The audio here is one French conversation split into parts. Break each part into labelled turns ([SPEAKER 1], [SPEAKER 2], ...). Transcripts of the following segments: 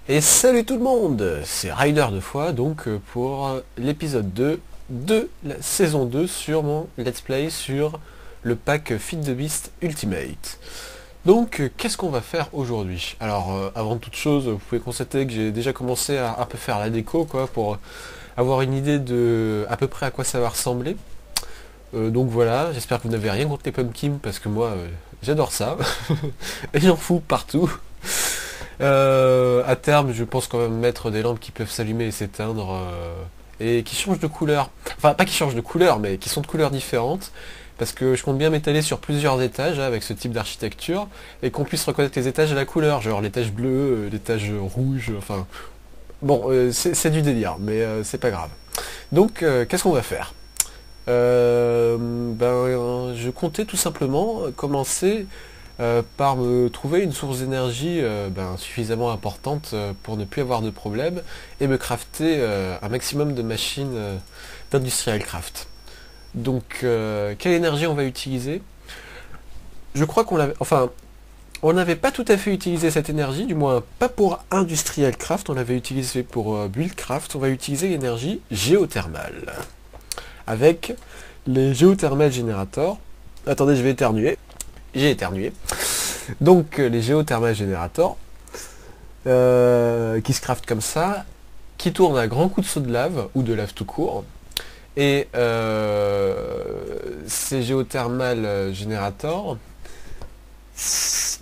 [SPEAKER 1] Et salut tout le monde, c'est Ryder de fois donc pour l'épisode 2 de la saison 2 sur mon let's play sur le pack Feed the Beast Ultimate. Donc qu'est-ce qu'on va faire aujourd'hui? Alors avant toute chose, vous pouvez constater que j'ai déjà commencé à un peu faire la déco quoi, pour avoir une idée de à peu près à quoi ça va ressembler. Donc voilà, j'espère que vous n'avez rien contre les pumpkins parce que moi j'adore ça. Et j'en fous partout. À terme, je pense quand même mettre des lampes qui peuvent s'allumer et s'éteindre et qui changent de couleur. Enfin, pas qui changent de couleur, mais qui sont de couleurs différentes. Parce que je compte bien m'étaler sur plusieurs étages avec ce type d'architecture et qu'on puisse reconnaître les étages à la couleur, genre l'étage bleu, l'étage rouge, enfin... Bon, c'est du délire, mais c'est pas grave. Donc, qu'est-ce qu'on va faire? Je comptais tout simplement commencer par me trouver une source d'énergie suffisamment importante pour ne plus avoir de problème et me crafter un maximum de machines d'industrial craft. Donc quelle énergie on va utiliser? Je crois qu'on l'avait... Enfin, on n'avait pas tout à fait utilisé cette énergie, du moins pas pour industrial craft, on l'avait utilisé pour buildcraft. On va utiliser l'énergie géothermale. Avec les géothermal générateurs. Attendez, je vais éternuer. J'ai éternué. Donc les géothermal générateurs qui se craftent comme ça, qui tournent à grands coups de saut de lave ou de lave tout court. Et ces géothermal générateurs,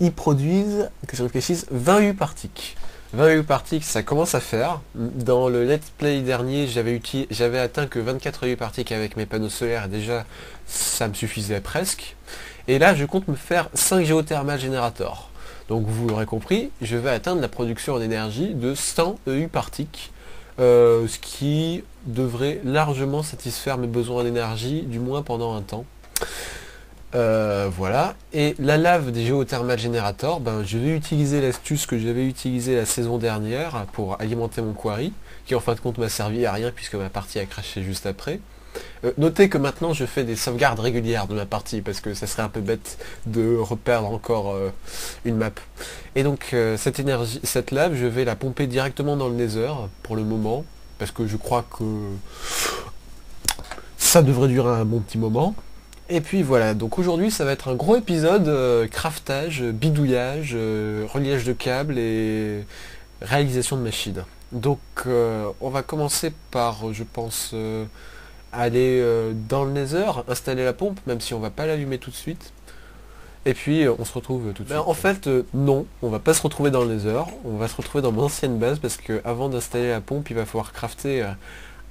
[SPEAKER 1] ils produisent, que je réfléchisse, 20 U partiques. 20 U partiques, ça commence à faire. Dans le let's play dernier, j'avais atteint que 24 U partiques avec mes panneaux solaires et déjà ça me suffisait presque. Et là, je compte me faire 5 géothermal générateurs. Donc vous l'aurez compris, je vais atteindre la production en énergie de 100 EU partiques, ce qui devrait largement satisfaire mes besoins d'énergie, du moins pendant un temps. Voilà. Et la lave des géothermal générateurs, je vais utiliser l'astuce que j'avais utilisée la saison dernière pour alimenter mon quarry, qui en fin de compte m'a servi à rien puisque ma partie a craché juste après. Notez que maintenant je fais des sauvegardes régulières de ma partie parce que ça serait un peu bête de reperdre encore une map. Et donc cette lave, je vais la pomper directement dans le Nether pour le moment parce que je crois que ça devrait durer un bon petit moment. Et puis voilà, donc aujourd'hui ça va être un gros épisode craftage, bidouillage, reliage de câbles et réalisation de machines. Donc on va commencer par, je pense, aller dans le Nether, installer la pompe, même si on va pas l'allumer tout de suite. Et puis on se retrouve tout de suite. En fait, non, on va pas se retrouver dans le Nether, on va se retrouver dans mon ancienne base parce que avant d'installer la pompe, il va falloir crafter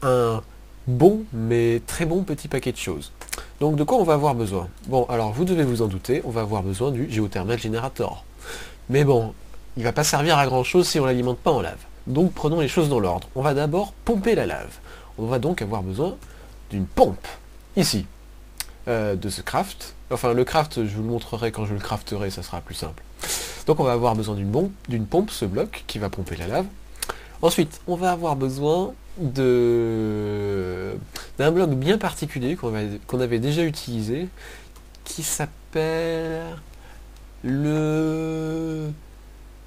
[SPEAKER 1] un bon mais très bon petit paquet de choses. Donc de quoi on va avoir besoin? Bon, alors vous devez vous en douter, on va avoir besoin du géothermal générateur. Mais bon, il va pas servir à grand chose si on l'alimente pas en lave. Donc prenons les choses dans l'ordre. On va d'abord pomper la lave. On va donc avoir besoin d'une pompe, ici, de ce craft. Enfin, le craft, je vous le montrerai quand je le crafterai, ça sera plus simple. Donc on va avoir besoin d'une pompe, ce bloc, qui va pomper la lave. Ensuite, on va avoir besoin d'un bloc bien particulier qu'on avait déjà utilisé, qui s'appelle le...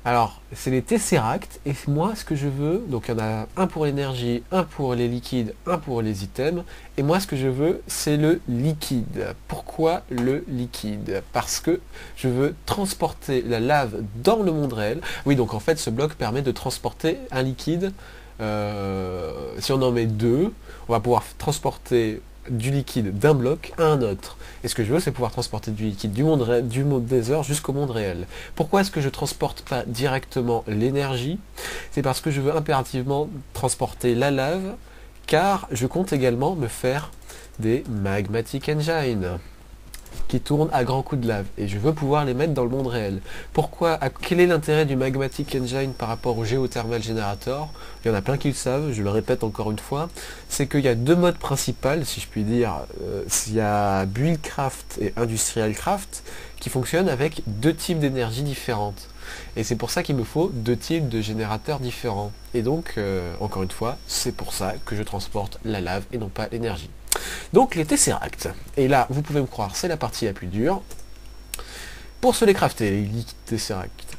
[SPEAKER 1] Alors, c'est les Tesseract, et moi, ce que je veux, donc il y en a un pour l'énergie, un pour les liquides, un pour les items, et moi, ce que je veux, c'est le liquide. Pourquoi le liquide? Parce que je veux transporter la lave dans le monde réel. Oui, donc en fait, ce bloc permet de transporter un liquide. Si on en met deux, on va pouvoir transporter du liquide d'un bloc à un autre. Et ce que je veux, c'est pouvoir transporter du liquide du monde Nether jusqu'au monde réel. Pourquoi est-ce que je transporte pas directement l'énergie? C'est parce que je veux impérativement transporter la lave, car je compte également me faire des magmatic engines qui tournent à grands coups de lave et je veux pouvoir les mettre dans le monde réel. Pourquoi? Quel est l'intérêt du magmatic engine par rapport au géothermal générateur? Il y en a plein qui le savent, je le répète encore une fois, c'est qu'il y a deux modes principaux, si je puis dire. Il y a buildcraft et industrial craft qui fonctionnent avec deux types d'énergie différentes. Et c'est pour ça qu'il me faut deux types de générateurs différents. Et donc, encore une fois, c'est pour ça que je transporte la lave et non pas l'énergie. Donc les Tesseract. Et là, vous pouvez me croire, c'est la partie la plus dure. Pour se les crafter, les Tesseract,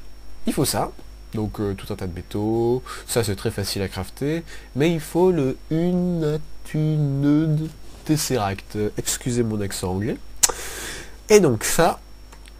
[SPEAKER 1] il faut ça. Donc tout un tas de métaux, ça c'est très facile à crafter, mais il faut le Unatuned Tesseract, excusez mon accent anglais. Et donc ça,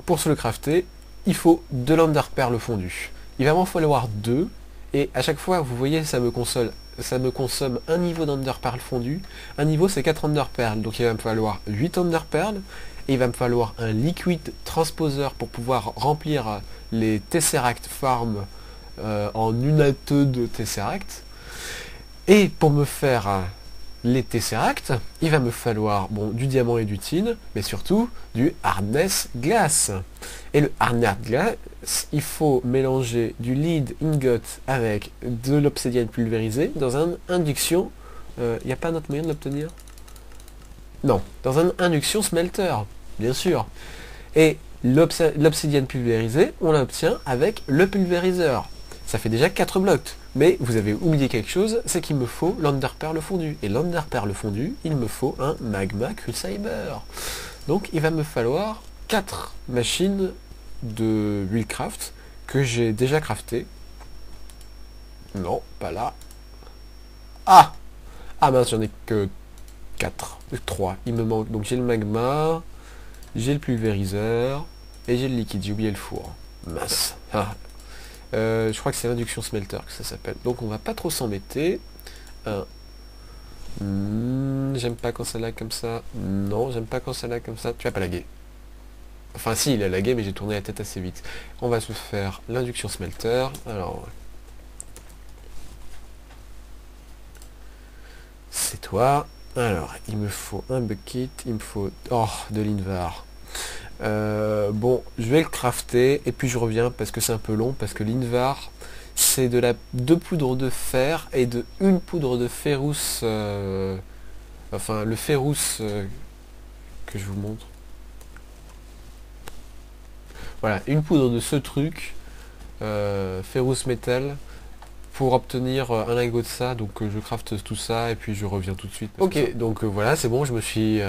[SPEAKER 1] pour se le crafter, il faut de l'enderpearl fondu. Il va m'en falloir 2, et à chaque fois, vous voyez, ça me consomme un niveau d'enderpearl fondu. Un niveau c'est 4 enderpearl, donc il va me falloir 8 enderpearl, et il va me falloir un liquid transposer pour pouvoir remplir les Tesseract Farm en Unatuned Tesseract. Et pour me faire les Tesseract, il va me falloir du diamant et du tin, mais surtout du hardness glass. Et le hardness glass, il faut mélanger du lead ingot avec de l'obsidienne pulvérisée dans un induction. Il n'y a pas un autre moyen de l'obtenir? Non, dans un induction smelter, bien sûr. Et l'obsidienne pulvérisée, on l'obtient avec le pulvériseur. Ça fait déjà 4 blocs. Mais vous avez oublié quelque chose, c'est qu'il me faut l'enderpearl fondu. Et l'enderpearl fondu, il me faut un magma crucible. Donc il va me falloir 4 machines de buildcraft que j'ai déjà craftées. Non, pas là. Ah! Ah mince, j'en ai que 4. 3. Il me manque. Donc j'ai le magma, j'ai le pulvériseur, et j'ai le liquide. J'ai oublié le four. Mince. Ah. Je crois que c'est l'induction smelter que ça s'appelle. Donc on va pas trop s'embêter. J'aime pas quand ça lag comme ça. Non, j'aime pas quand ça lag comme ça. Tu vas pas laguer. Enfin si, il a lagué, mais j'ai tourné la tête assez vite. On va se faire l'induction smelter. Alors... c'est toi. Alors, il me faut un bucket. Il me faut... oh, de l'invar. Bon, je vais le crafter et puis je reviens parce que c'est un peu long, parce que l'invar c'est de 2 poudres de fer et de 1 poudre de ferrous, enfin le ferrous que je vous montre. Voilà, une poudre de ce truc, ferrous metal, pour obtenir un lingot de ça. Donc je crafte tout ça et puis je reviens tout de suite. Ok, donc voilà, c'est bon, je me suis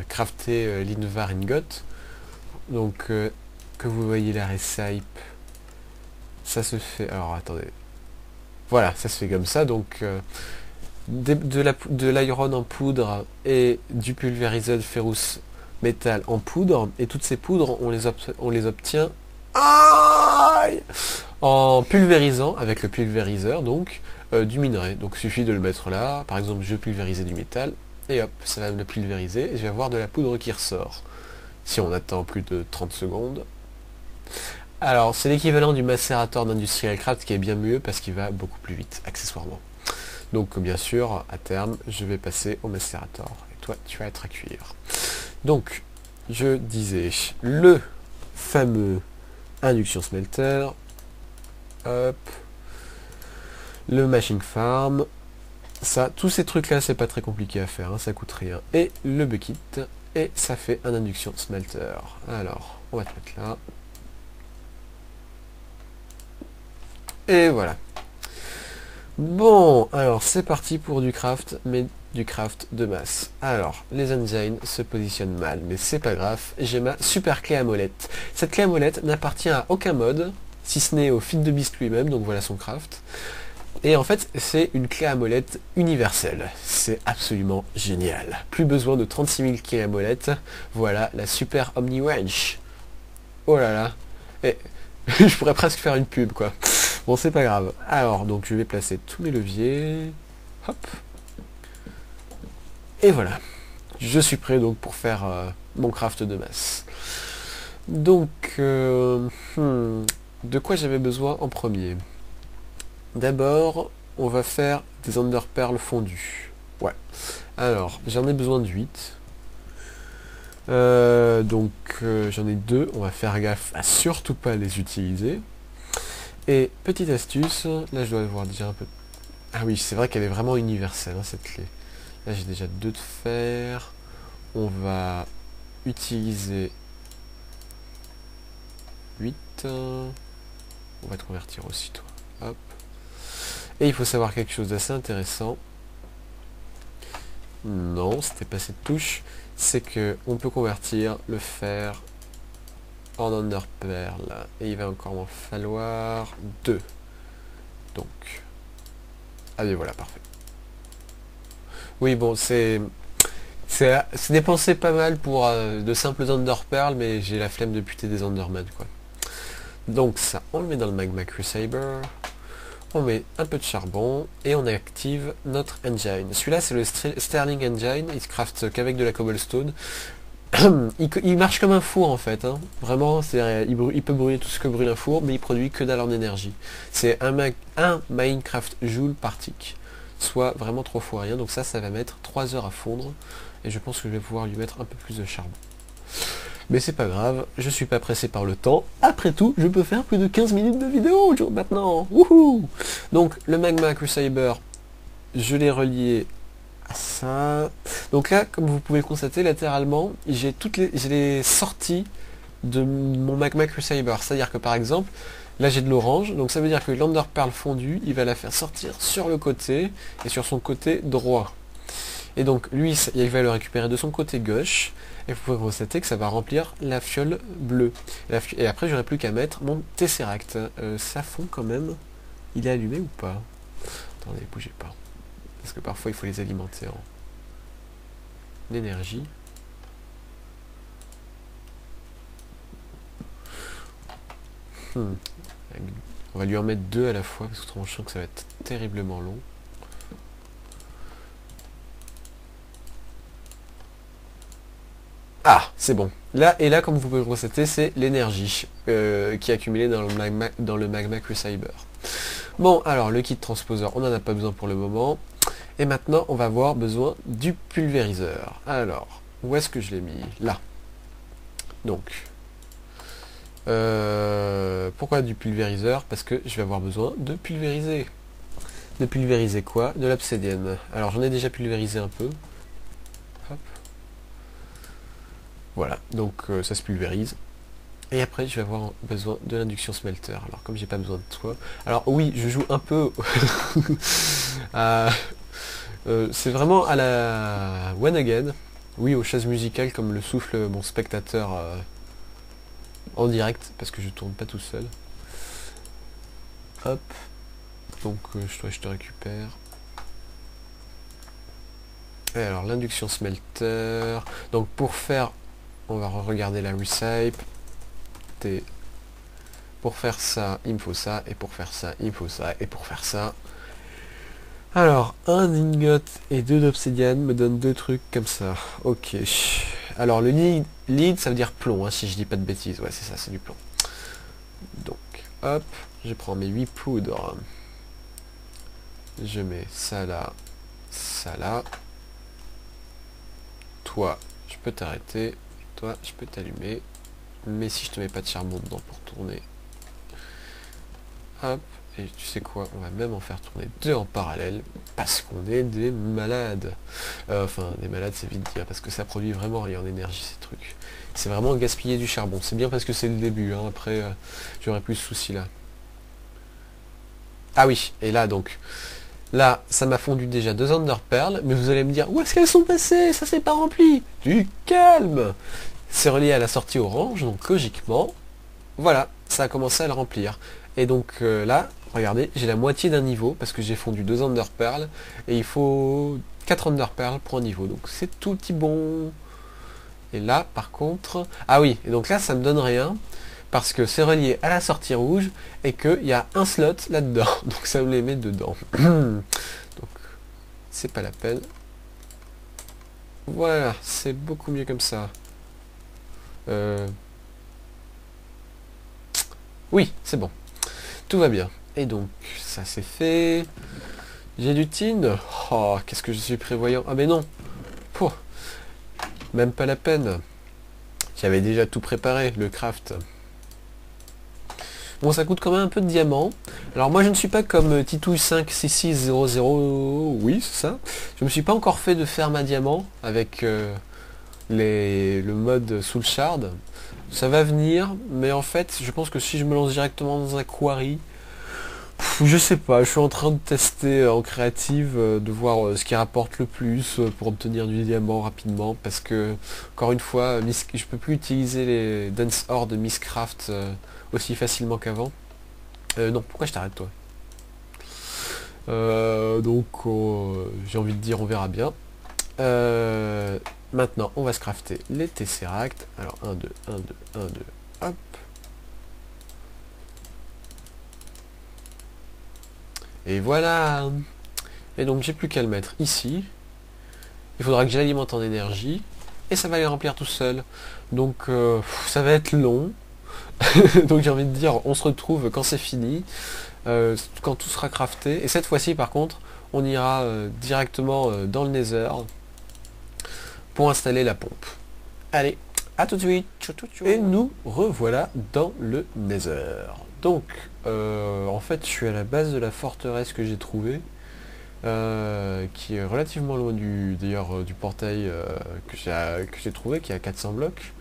[SPEAKER 1] crafté l'invar ingot. Donc que vous voyez la recipe, ça se fait, alors attendez, voilà, ça se fait comme ça. Donc de l'iron en poudre et du pulvériseur de ferrous métal en poudre, et toutes ces poudres on les obtient en pulvérisant avec le pulvériseur donc du minerai. Donc il suffit de le mettre là, par exemple je pulvérisais du métal et hop, ça va me le pulvériser et je vais avoir de la poudre qui ressort. Si on attend plus de 30 secondes. Alors, c'est l'équivalent du macérateur d'Industrial Craft qui est bien mieux parce qu'il va beaucoup plus vite, accessoirement. Donc, bien sûr, à terme, je vais passer au macérateur. Et toi, tu vas être à cuire. Donc, je disais, le fameux induction smelter. Hop. Le machine farm. Ça, tous ces trucs-là, c'est pas très compliqué à faire, hein, ça coûte rien. Et le bucket. Et ça fait un induction smelter. Alors, on va te mettre là. Et voilà. Bon, alors c'est parti pour du craft, mais du craft de masse. Alors, les engines se positionnent mal, mais c'est pas grave, j'ai ma super clé à molette. Cette clé à molette n'appartient à aucun mode, si ce n'est au Feed the Beast lui-même, donc voilà son craft. Et en fait, c'est une clé à molette universelle. C'est absolument génial. Plus besoin de 36 000 clés à molette. Voilà la super Omni Wrench. Oh là là. Et je pourrais presque faire une pub, quoi. Bon, c'est pas grave. Alors, donc je vais placer tous mes leviers. Hop. Et voilà. Je suis prêt donc pour faire mon craft de masse. Donc, de quoi j'avais besoin en premier? D'abord, on va faire des enderpearl fondus. Ouais. Alors, j'en ai besoin de 8. Donc, j'en ai 2. On va faire gaffe à surtout pas les utiliser. Et, petite astuce, là je dois avoir déjà un peu... ah oui, c'est vrai qu'elle est vraiment universelle, hein, cette clé. Là, j'ai déjà 2 de fer. On va utiliser 8. On va te convertir aussi, toi. Hop. Et il faut savoir quelque chose d'assez intéressant. Non, c'était pas cette touche. C'est que on peut convertir le fer en Underpearl. Et il va encore m'en falloir 2. Donc... allez, voilà, parfait. Oui, bon, c'est dépensé pas mal pour de simples Underpearl, mais j'ai la flemme de buter des Enderman, quoi. Donc ça, on le met dans le Magma Crusader. On met un peu de charbon et on active notre engine. Celui-là, c'est le Sterling Engine. Il se craft qu'avec de la cobblestone. il marche comme un four en fait. Hein. Vraiment, il peut brûler tout ce que brûle un four, mais il produit que dalle en énergie. C'est un Minecraft Joule par tick. Soit vraiment trop fou à rien. Donc ça va mettre 3 heures à fondre. Et je pense que je vais pouvoir lui mettre un peu plus de charbon. Mais c'est pas grave, je suis pas pressé par le temps. Après tout, je peux faire plus de 15 minutes de vidéo maintenant. Wouhou! Donc le Magma Crusader, je l'ai relié à ça. Donc là, comme vous pouvez le constater, latéralement, j'ai les sorties de mon Magma Crusader. C'est-à-dire que par exemple, là j'ai de l'orange, donc ça veut dire que l'Enderpearl fondu, il va la faire sortir sur le côté et sur son côté droit. Et donc lui, il va le récupérer de son côté gauche. Et vous pouvez constater que ça va remplir la fiole bleue. Et après, j'aurai plus qu'à mettre mon Tesseract. Ça fond quand même. Il est allumé ou pas? Attendez, bougez pas. Parce que parfois, il faut les alimenter en énergie. On va lui en mettre 2 à la fois, parce que autrement, je sens que ça va être terriblement long. Ah, c'est bon. Là, comme vous pouvez le constater, c'est l'énergie qui est accumulée dans le Magma Crusader. Bon, alors, le kit transposeur, on n'en a pas besoin pour le moment. Et maintenant, on va avoir besoin du pulvériseur. Alors, où est-ce que je l'ai mis? Là. Donc, pourquoi du pulvériseur? Parce que je vais avoir besoin de pulvériser. De pulvériser quoi? De l'obsidienne. Alors, j'en ai déjà pulvérisé un peu. Hop. Voilà, donc ça se pulvérise. Et après, je vais avoir besoin de l'induction smelter. Alors, comme j'ai pas besoin de toi... Alors, oui, je joue un peu... c'est vraiment à la One Again. Oui, aux chaises musicales, comme le souffle mon spectateur en direct, parce que je tourne pas tout seul. Hop. Donc, je te récupère. Et alors, l'induction smelter... Donc, pour faire... On va regarder la recipe. Pour faire ça, il me faut ça. Et pour faire ça, il me faut ça. Et pour faire ça... Alors, un ingot et 2 d'obsidienne me donnent 2 trucs comme ça. Ok. Alors, le lead, ça veut dire plomb, hein, si je dis pas de bêtises. Ouais, c'est ça, c'est du plomb. Donc, hop. Je prends mes 8 poudres. Je mets ça là. Ça là. Toi, je peux t'arrêter. Toi, je peux t'allumer. Mais si je te mets pas de charbon dedans pour tourner. Hop. Et tu sais quoi, on va même en faire tourner 2 en parallèle. Parce qu'on est des malades. Enfin, des malades, c'est vite dire. Parce que ça produit vraiment rien en énergie, ces trucs. C'est vraiment gaspiller du charbon. C'est bien parce que c'est le début. Hein. Après, j'aurai plus de soucis là. Ah oui, et là donc... Là, ça m'a fondu déjà 2 Enderpearl, mais vous allez me dire, où est-ce qu'elles sont passées? Ça s'est pas rempli. Du calme. C'est relié à la sortie orange, donc logiquement, voilà, ça a commencé à le remplir. Et donc là, regardez, j'ai la moitié d'un niveau, parce que j'ai fondu 2 Enderpearl, et il faut 4 Enderpearl pour un niveau, donc c'est tout petit bon. Et là, par contre... Ah oui, et donc là, ça me donne rien, parce que c'est relié à la sortie rouge et qu'il y a un slot là-dedans. Donc ça me les met dedans. Donc c'est pas la peine. Voilà, c'est beaucoup mieux comme ça. Oui, c'est bon. Tout va bien. Et donc, ça c'est fait. J'ai du tin. Oh, qu'est-ce que je suis prévoyant. Ah mais non. Pouh. Même pas la peine. J'avais déjà tout préparé, le craft. Bon, ça coûte quand même un peu de diamants. Alors moi, je ne suis pas comme Titouille56600. Oui, c'est ça. Je me suis pas encore fait de ferme à diamants avec le mode Soul Shard. Ça va venir, mais en fait, je pense que si je me lance directement dans un quarry, Je sais pas, je suis en train de tester en créative, de voir ce qui rapporte le plus pour obtenir du diamant rapidement, parce que, encore une fois, je peux plus utiliser les Dance Ore de Misscraft aussi facilement qu'avant. Non, pourquoi je t'arrête toi? Donc, j'ai envie de dire, on verra bien. Maintenant, on va se crafter les Tesseract. Alors, 1, 2, 1, 2, 1, 2, hop. Et voilà. Et donc j'ai plus qu'à le mettre ici. Il faudra que je l'alimente en énergie. Et ça va les remplir tout seul. Donc ça va être long. Donc j'ai envie de dire, on se retrouve quand c'est fini. Quand tout sera crafté. Et cette fois-ci par contre, on ira directement dans le Nether pour installer la pompe. Allez, à tout de suite. Et nous revoilà dans le Nether. Donc en fait je suis à la base de la forteresse que j'ai trouvée. Qui est relativement loin d'ailleurs du portail que j'ai trouvé, qui est à 400 blocs.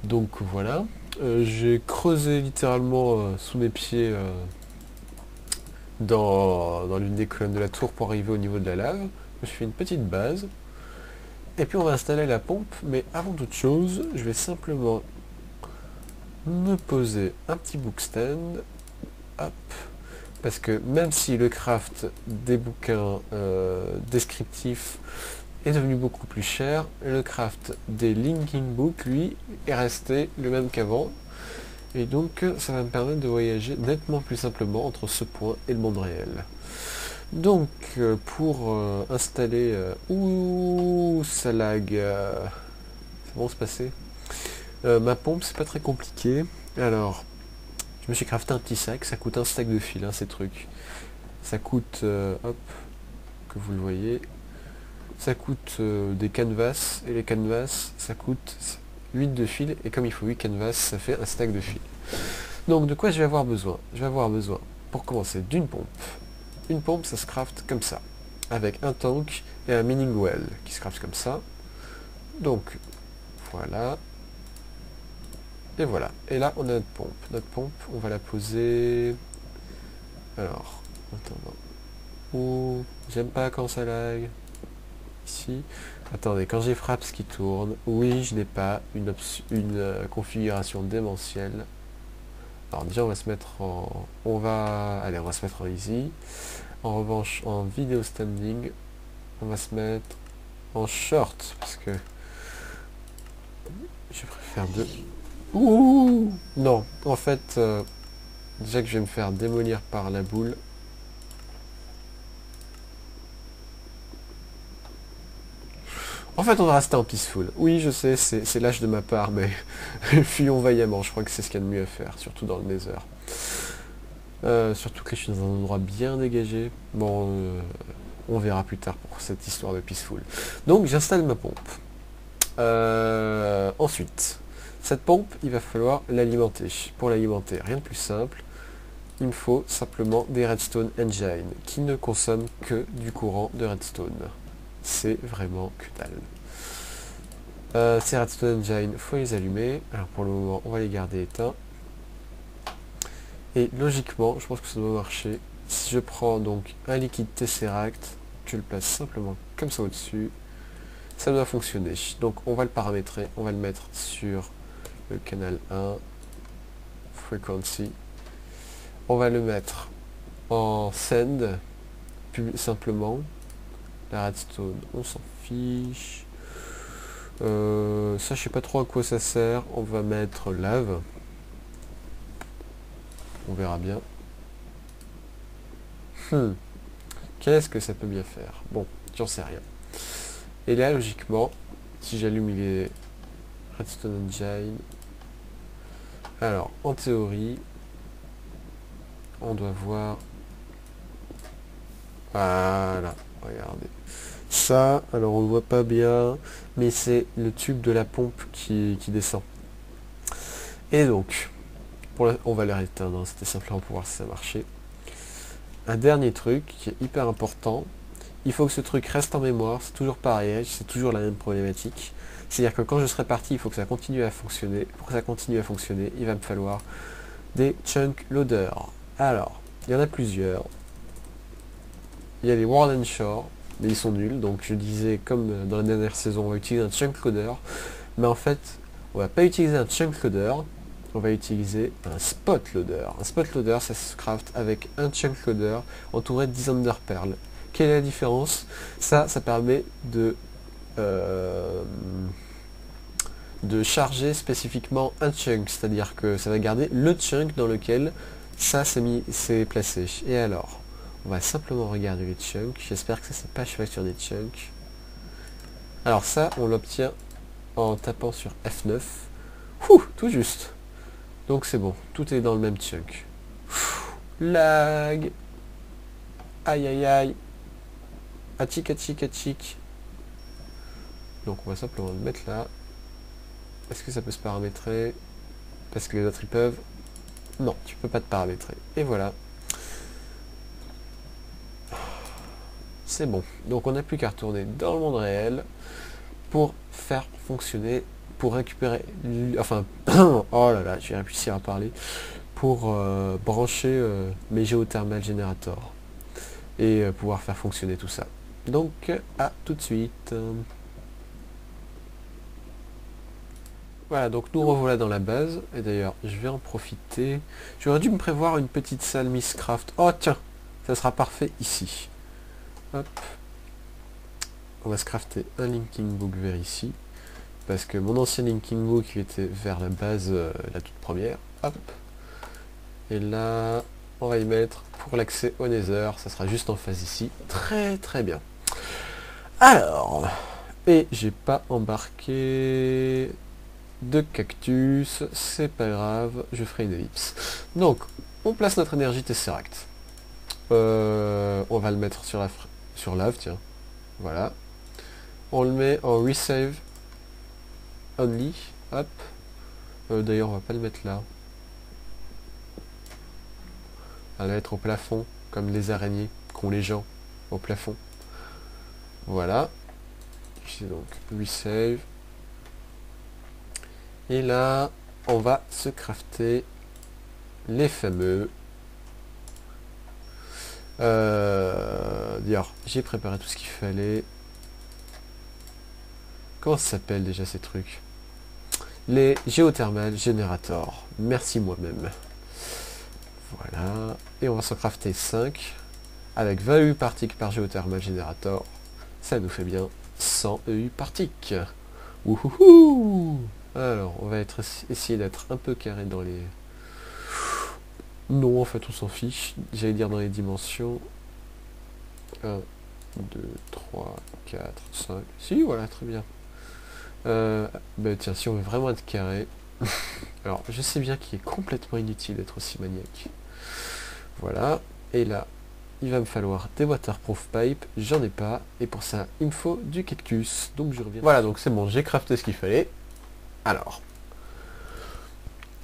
[SPEAKER 1] Donc voilà. J'ai creusé littéralement sous mes pieds dans l'une des colonnes de la tour pour arriver au niveau de la lave. Je me suis fait une petite base. Et puis on va installer la pompe, mais avant toute chose, je vais simplement me poser un petit bookstand. Hop. Parce que même si le craft des bouquins descriptifs est devenu beaucoup plus cher, le craft des linking books, lui, est resté le même qu'avant. Et donc ça va me permettre de voyager nettement plus simplement entre ce point et le monde réel. Donc pour installer... ouh, ça lag. Ça va se passer. Ma pompe, c'est pas très compliqué. Alors... Je me suis crafté un petit sac, ça coûte un stack de fil, hein, ces trucs. Ça coûte, hop, que vous le voyez, ça coûte des canvas, et les canvas, ça coûte 8 de fil, et comme il faut 8 canvas, ça fait un stack de fil. Donc de quoi je vais avoir besoin? Je vais avoir besoin, pour commencer, d'une pompe. Une pompe, ça se craft comme ça, avec un tank et un mining well, qui se craft comme ça. Donc, voilà. Et voilà. Et là, on a notre pompe. Notre pompe, on va la poser... Alors, attends. Ouh, j'aime pas quand ça lag. Ici. Attendez, quand j'ai Fraps qui tourne, oui, je n'ai pas une configuration démentielle. Alors déjà, on va se mettre en... Allez, on va se mettre en easy. En revanche, en vidéo standing, on va se mettre en short, parce que je préfère deux... Ouh, non, en fait, déjà que je vais me faire démolir par la boule. En fait, on va rester en peaceful. Oui, je sais, c'est lâche de ma part, mais fuyons vaillamment. Je crois que c'est ce qu'il y a de mieux à faire, surtout dans le Nether. Surtout que je suis dans un endroit bien dégagé. Bon, on verra plus tard pour cette histoire de peaceful. Donc, j'installe ma pompe. Ensuite... Cette pompe, il va falloir l'alimenter. Pour l'alimenter, rien de plus simple. Il me faut simplement des Redstone Engine qui ne consomment que du courant de Redstone. C'est vraiment que dalle. Ces Redstone Engine, il faut les allumer. Alors pour le moment, on va les garder éteints. Et logiquement, je pense que ça doit marcher. Si je prends donc un liquide Tesseract, je le place simplement comme ça au-dessus, ça doit fonctionner. Donc on va le paramétrer, on va le mettre sur le canal 1 frequency, on va le mettre en send simplement. La redstone on s'en fiche, ça je sais pas trop à quoi ça sert. On va mettre lave, on verra bien. Qu'est-ce que ça peut bien faire? Bon, j'en sais rien. Et là logiquement, si j'allume les redstone engine, alors, en théorie, on doit voir... Voilà, regardez. Ça, alors on ne voit pas bien, mais c'est le tube de la pompe qui descend. Et donc, on va les éteindre, c'était simplement pour voir si ça marchait. Un dernier truc qui est hyper important, il faut que ce truc reste en mémoire, c'est toujours pareil, c'est toujours la même problématique. C'est-à-dire que quand je serai parti, il faut que ça continue à fonctionner. Pour que ça continue à fonctionner, il va me falloir des chunk loaders. Alors, il y en a plusieurs. Il y a les World and Shore, mais ils sont nuls. Donc je disais, comme dans la dernière saison, on va utiliser un chunk loader. Mais en fait, on va pas utiliser un chunk loader, on va utiliser un spot loader. Un spot loader, ça se craft avec un chunk loader entouré de 10 Ender Pearl. Quelle est la différence? Ça permet de charger spécifiquement un chunk, c'est-à-dire que ça va garder le chunk dans lequel ça s'est placé. Et alors, on va simplement regarder les chunks. J'espère que ça c'est pas cheval sur des chunks. Alors ça, on l'obtient en tapant sur F9. Ouh, tout juste. Donc c'est bon, tout est dans le même chunk. Lag. Aïe aïe aïe. Atchik atchik atchik. Donc on va simplement le mettre là. Est-ce que ça peut se paramétrer? Parce que les autres ils peuvent. Non, tu peux pas te paramétrer. Et voilà. C'est bon. Donc on n'a plus qu'à retourner dans le monde réel pour faire fonctionner, pour récupérer, enfin, oh là là, je vais réussir à parler, pour brancher mes géothermal generators et pouvoir faire fonctionner tout ça. Donc à tout de suite. Voilà, donc nous revoilà dans la base, et d'ailleurs je vais en profiter. J'aurais dû me prévoir une petite salle Misscraft. Oh tiens, ça sera parfait ici. Hop. On va se crafter un linking book vers ici. Parce que mon ancien linking book il était vers la base, la toute première. Hop. Et là, on va y mettre pour l'accès au Nether. Ça sera juste en face ici. Très très bien. Alors, et j'ai pas embarqué de cactus. C'est pas grave, je ferai une ellipse. Donc, on place notre énergie Tesseract. On va le mettre sur lave, tiens. Voilà. On le met en resave only. Hop. D'ailleurs, on va pas le mettre là. On va le mettre au plafond, comme les araignées qu'ont les gens au plafond. Voilà. C'est donc resave. Et là, on va se crafter les fameux. D'ailleurs, j'ai préparé tout ce qu'il fallait. Comment ça s'appelle déjà ces trucs? Les géothermal generators. Merci moi-même. Voilà. Et on va s'en crafter 5. Avec 20 EU par tick par géothermal generator. Ça nous fait bien 100 EU par tick. Wouhouhou. Alors, on va essayer d'être un peu carré dans les... Non, en fait, on s'en fiche. J'allais dire dans les dimensions. 1, 2, 3, 4, 5. Si, voilà, très bien. Bah tiens, si on veut vraiment être carré... Alors, je sais bien qu'il est complètement inutile d'être aussi maniaque. Voilà. Et là, il va me falloir des waterproof pipes. J'en ai pas. Et pour ça, il me faut du cactus. Donc, je reviens. Voilà, donc c'est bon, j'ai crafté ce qu'il fallait. Alors,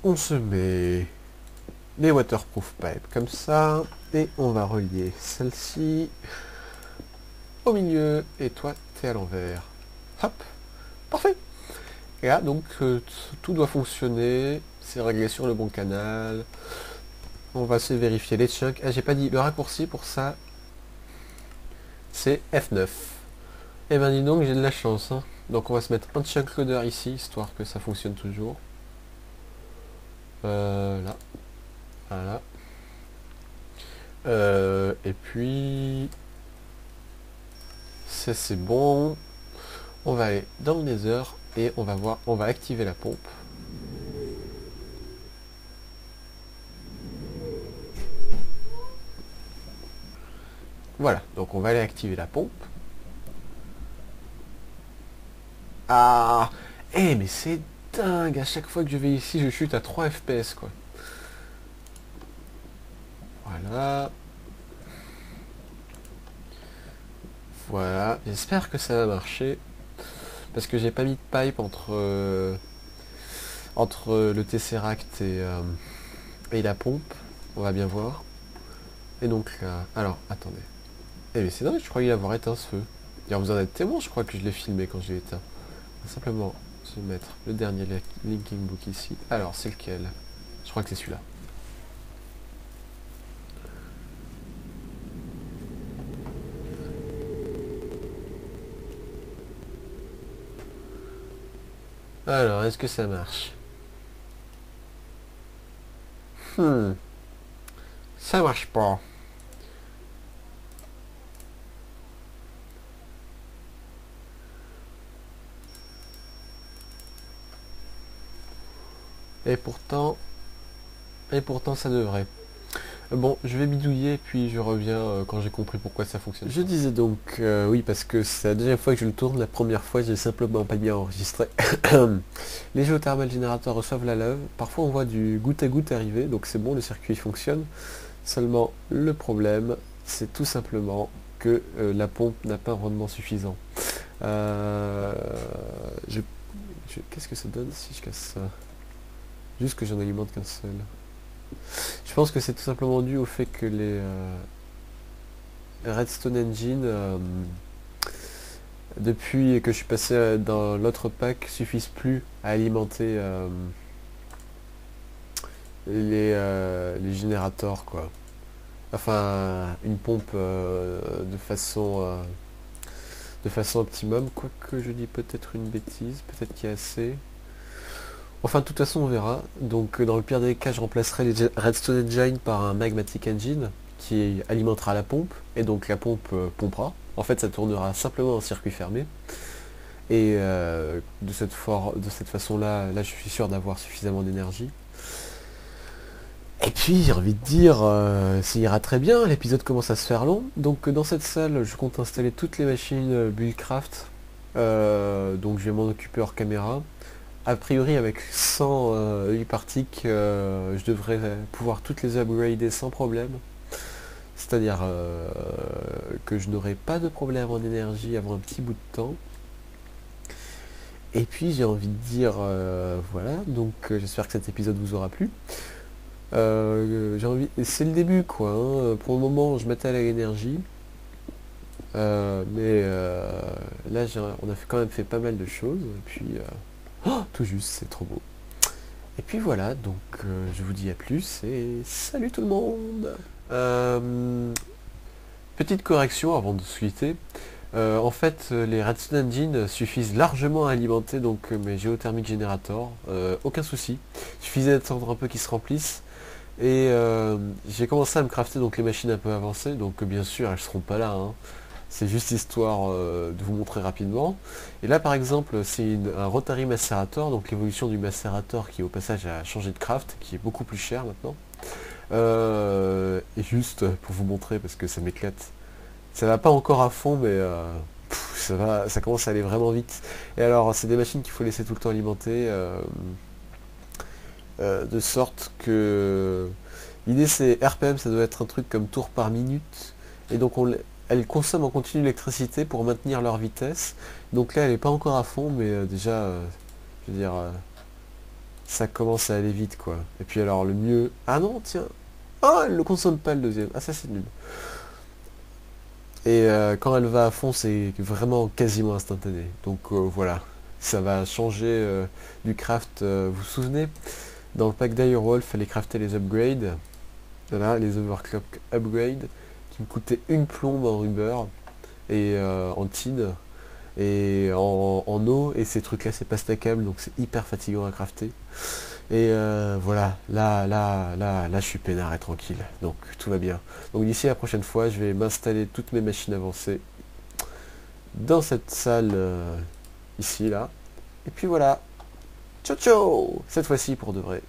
[SPEAKER 1] on se met les waterproof pipes comme ça. Et on va relier celle-ci au milieu. Et toi, t'es à l'envers. Hop. Parfait. Et là, donc, tout doit fonctionner. C'est réglé sur le bon canal. On va se vérifier les chunks. Ah, j'ai pas dit le raccourci pour ça. C'est F9. Et ben dis donc, j'ai de la chance. Hein. Donc on va se mettre un chunk loader ici, histoire que ça fonctionne toujours. Là. Voilà. Et puis... Ça c'est bon. On va aller dans le Nether et on va voir, on va activer la pompe. Voilà, donc on va aller activer la pompe. Ah, mais c'est dingue, à chaque fois que je vais ici, je chute à 3 FPS, quoi. Voilà. Voilà, j'espère que ça va marcher. Parce que j'ai pas mis de pipe entre le Tesseract et la pompe. On va bien voir. Et donc là... Alors, attendez. Mais c'est dingue, je croyais avoir éteint ce feu. D'ailleurs, vous en êtes témoin, je crois que je l'ai filmé quand je l'ai éteint. On va simplement se mettre le dernier linking book ici. Alors, c'est lequel? Je crois que c'est celui-là. Alors, est-ce que ça marche? Hmm, ça marche pas. Et pourtant, et pourtant ça devrait. Bon, je vais bidouiller puis je reviens quand j'ai compris pourquoi ça fonctionne. Je disais donc, oui, parce que c'est la deuxième fois que je le tourne. La première fois, j'ai simplement pas bien enregistré. Les géothermal générateurs reçoivent la lave. Parfois, on voit du goutte à goutte arriver, donc c'est bon, le circuit fonctionne. Seulement, le problème, c'est tout simplement que la pompe n'a pas un rendement suffisant. Euh, Qu'est-ce que ça donne si je casse ça? Juste que j'en alimente qu'un seul. Je pense que c'est tout simplement dû au fait que les Redstone Engine, depuis que je suis passé dans l'autre pack, suffisent plus à alimenter les générateurs, quoi. Enfin, une pompe de façon optimum, quoique je dis peut-être une bêtise, peut-être qu'il y a assez. Enfin, de toute façon, on verra. Donc, dans le pire des cas, je remplacerai les Redstone Engine par un Magmatic Engine qui alimentera la pompe, et donc la pompe pompera. En fait, ça tournera simplement en circuit fermé. Et de cette façon-là, je suis sûr d'avoir suffisamment d'énergie. Et puis, j'ai envie de dire, ça ira très bien, l'épisode commence à se faire long. Donc, dans cette salle, je compte installer toutes les machines Buildcraft. Donc, je vais m'en occuper hors caméra. A priori, avec 100 U-Partiques, je devrais pouvoir toutes les upgrader sans problème. C'est-à-dire que je n'aurai pas de problème en énergie avant un petit bout de temps. Et puis j'ai envie de dire, voilà, donc j'espère que cet épisode vous aura plu. C'est le début quoi, hein. Pour le moment je m'attelle à l'énergie. Mais là on a quand même fait pas mal de choses. Et puis, oh, tout juste, c'est trop beau. Et puis voilà, donc je vous dis à plus et salut tout le monde. Petite correction avant de se quitter. En fait, les Redstone Engine suffisent largement à alimenter donc mes géothermiques générateurs. Aucun souci. Il suffisait d'attendre un peu qu'ils se remplissent. Et j'ai commencé à me crafter donc les machines un peu avancées. Donc bien sûr, elles seront pas là, hein. C'est juste histoire de vous montrer rapidement. Et là par exemple, c'est un Rotary Macerator, donc l'évolution du Macerator qui au passage a changé de craft, qui est beaucoup plus cher maintenant. Et juste pour vous montrer, parce que ça m'éclate. Ça va pas encore à fond, mais ça commence à aller vraiment vite. Et alors, c'est des machines qu'il faut laisser tout le temps alimenter, de sorte que l'idée c'est RPM, ça doit être un truc comme tour par minute, et donc elles consomment en continu l'électricité pour maintenir leur vitesse. Donc là, elle est pas encore à fond, mais déjà, je veux dire, ça commence à aller vite, quoi. Et puis alors, le mieux... Ah non, tiens. Oh, elle ne consomme pas le deuxième. Ah, ça c'est nul. Et quand elle va à fond, c'est vraiment quasiment instantané. Donc voilà, ça va changer du craft. Vous vous souvenez, dans le pack Direwolf, il fallait crafter les upgrades. Voilà, les overclock upgrades, qui me coûtaient une plombe en rubber et en tin et en eau. Et ces trucs-là, c'est pas stackable, donc c'est hyper fatigant à crafter. Et voilà, là, je suis peinard et tranquille, donc tout va bien. Donc d'ici la prochaine fois, je vais m'installer toutes mes machines avancées dans cette salle ici, là. Et puis voilà, ciao ciao, cette fois-ci pour de vrai.